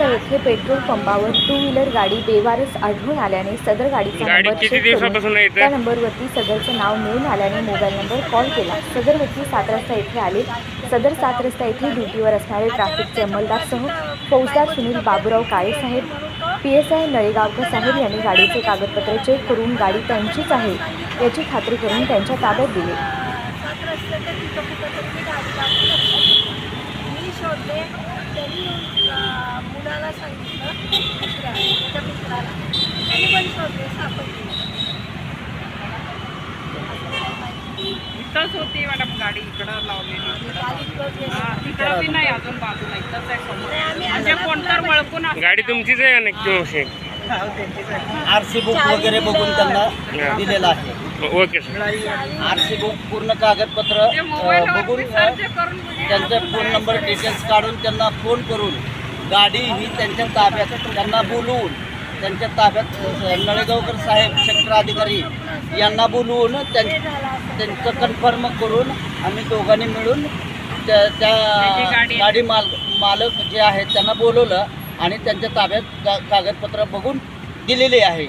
येथे पेट्रोल पंपावर two wheeler गाडी बेवारस आढळून आल्याने सदर गाडीचा नंबर चेक करून त्या नंबरवरती सदरचं नाव मिळून आल्याने मोबाईल नंबर कॉल केला। सदर व्यक्ती 7 रस्ता येथे आले। सदर 7 रस्ता येथे ड्युटीवर असणारे ट्रॅफिकचे अंमलदारसह फौजदार सुनील बाबूराव काळे साहेब, PSI नळेगावकर साहेब यांनी गाडीचे कागदपत्रे चेक करून गाडी त्यांचीच आहे याची खात्री करून त्यांच्या ताब्यात दिली। शोधले त्यांनी मुलाला सांगितलं मित्राला त्यांनी पण शोधले सापडले। इथंच होती मॅडम गाडी इकडं लावलेली इकडं बी नाही अजून बाजूला इथंच आहे समोर म्हणजे कोणतर वळकून गाडी तुमचीच आहे नक्की RC बुक वगैरे बघून त्यांना दिलेला आहे। ओके सर RC बुक पूर्ण कागदपत्र बघून त्यांचे फोन नंबर डिटेल्स काढून त्यांना फोन करून गाडी ही त्यांच्या ताब्यात त्यांना बोलवून त्यांच्या ताब्यात नळेगावकर साहेब सेक्टर अधिकारी यांना बोलवून त्यांचं कन्फर्म करून आम्ही दोघांनी मिळून त्या गाडी मालक जे आहेत त्यांना बोलवलं आणि त्यांच्या ताब्यात कागदपत्र बघून दिलेले आहे।